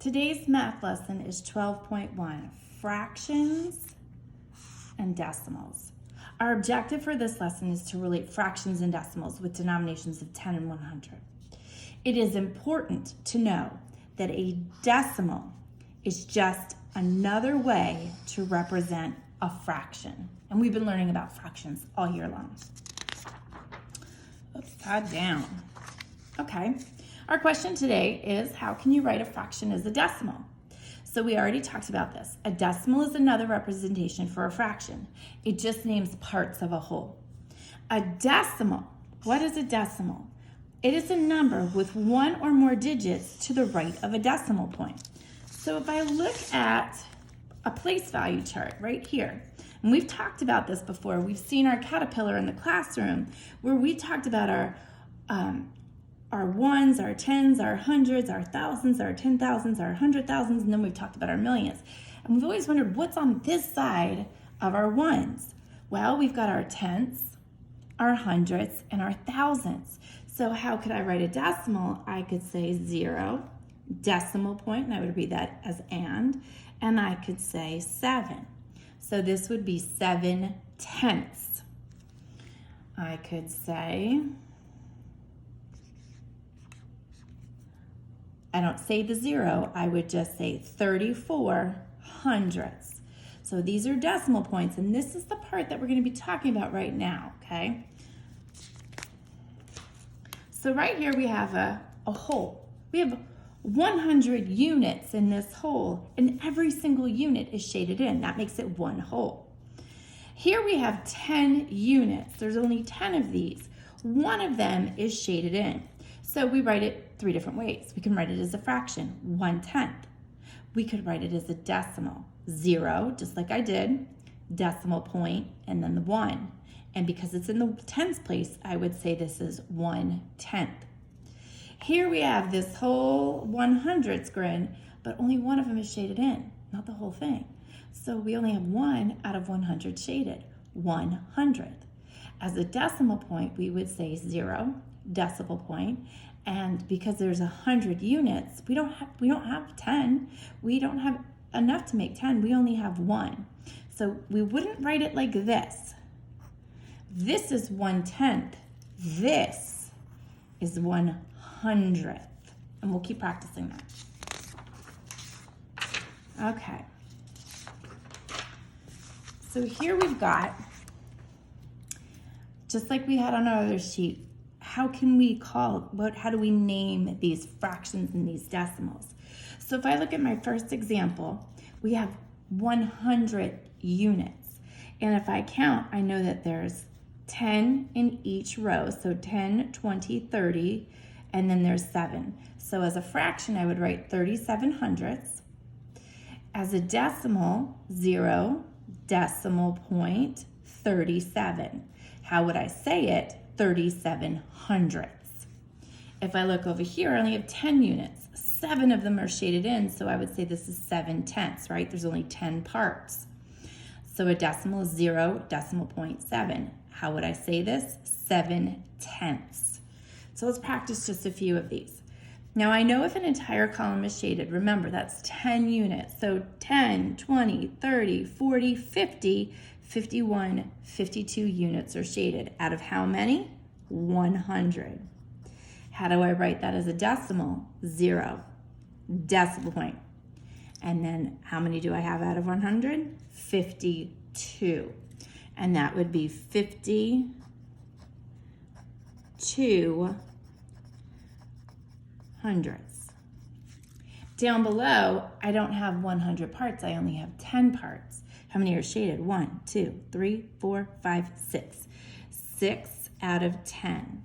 Today's math lesson is 12.1, fractions and decimals. Our objective for this lesson is to relate fractions and decimals with denominations of 10 and 100. It is important to know that a decimal is just another way to represent a fraction. And we've been learning about fractions all year long. Upside down. Okay, our question today is, how can you write a fraction as a decimal? So we already talked about this. A decimal is another representation for a fraction. It just names parts of a whole. A decimal, what is a decimal? It is a number with one or more digits to the right of a decimal point. So if I look at a place value chart right here, and we've talked about this before, we've seen our caterpillar in the classroom where we talked about our ones, our tens, our hundreds, our thousands, our 10,000s, our 100,000s, and then we've talked about our millions. And we've always wondered what's on this side of our ones. Well, we've got our tenths, our hundreds, and our thousands. So how could I write a decimal? I could say 0, decimal point, and I would read that as and I could say 7. So this would be 7/10. I could say, I don't say the 0, I would just say 34 hundredths. So these are decimal points, and this is the part that we're going to be talking about right now, okay? So right here we have a whole. We have 100 units in this whole, and every single unit is shaded in. That makes it one whole. Here we have 10 units. There's only 10 of these. One of them is shaded in. So we write it 3 different ways. We can write it as a fraction, 1/10. We could write it as a decimal, 0, just like I did, decimal point, and then the 1. And because it's in the tens place, I would say this is 1/10. Here we have this whole 100ths grid, but only one of them is shaded in, not the whole thing. So we only have 1 out of 100 shaded, 100th. As a decimal point, we would say 0, decimal point, and because there's 100 units, we don't have 10. We don't have enough to make 10. We only have 1. So we wouldn't write it like this. This is 1/10. This is 100th. And we'll keep practicing that. Okay. So here we've got, just like we had on our other sheet, how do we name these fractions and these decimals? So if I look at my first example, we have 100 units. And if I count, I know that there's 10 in each row. So 10, 20, 30, and then there's 7. So as a fraction, I would write 37 hundredths. As a decimal, 0, decimal point, 37. How would I say it? 37 hundredths. If I look over here, I only have 10 units. 7 of them are shaded in, so I would say this is 7/10, right? There's only 10 parts. So a decimal is 0, decimal point 7. How would I say this? 7/10. So let's practice just a few of these. Now I know if an entire column is shaded, remember that's 10 units. So 10, 20, 30, 40, 50, 51, 52 units are shaded. Out of how many? 100. How do I write that as a decimal? 0, decimal point. And then how many do I have out of 100? 52. And that would be 52 hundredths. Down below, I don't have 100 parts. I only have 10 parts. How many are shaded? 1, 2, 3, 4, 5, 6. 6 out of 10.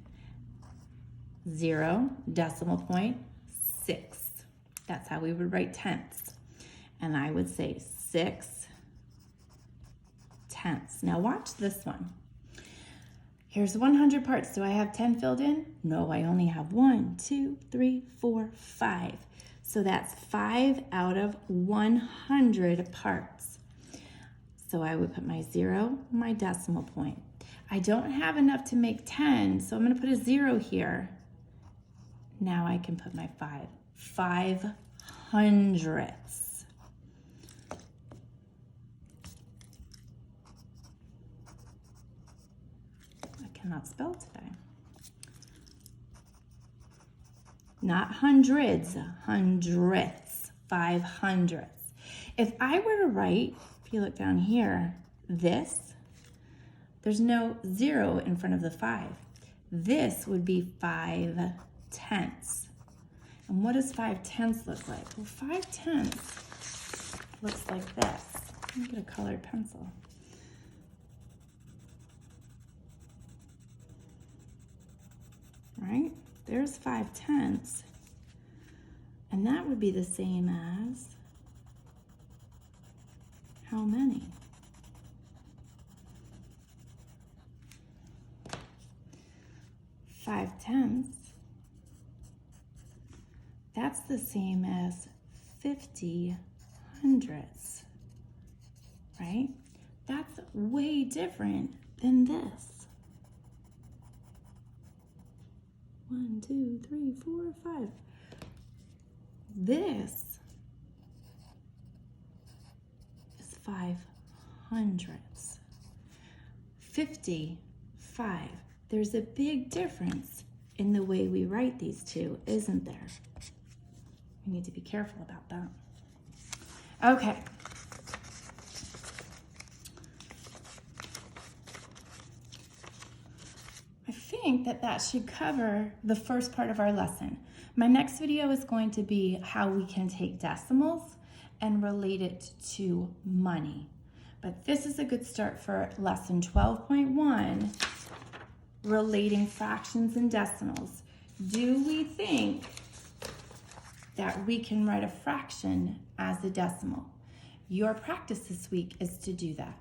0, decimal point, 6. That's how we would write tenths. And I would say 6/10. Now watch this one. Here's 100 parts. Do I have 10 filled in? No, I only have 1, 2, 3, 4, 5. So that's 5 out of 100 parts. So I would put my 0, my decimal point. I don't have enough to make 10, so I'm going to put a 0 here. Now I can put my 5. 5 hundredths. I cannot spell today. Not hundreds, hundredths, 500ths. If I were to write, if you look down here, this, there's no 0 in front of the 5. This would be 5/10. And what does 5/10 look like? Well, 5/10 looks like this. Let me get a colored pencil. Right? There's 5/10. And that would be the same as how many? Five-tenths. That's the same as 50 hundredths, right? That's way different than this. 1, 2, 3, 4, 5. This is 500ths. 55. There's a big difference in the way we write these two, isn't there? We need to be careful about that. Okay. I think that should cover the first part of our lesson. My next video is going to be how we can take decimals and relate it to money. But this is a good start for lesson 12.1, relating fractions and decimals. Do we think that we can write a fraction as a decimal? Your practice this week is to do that.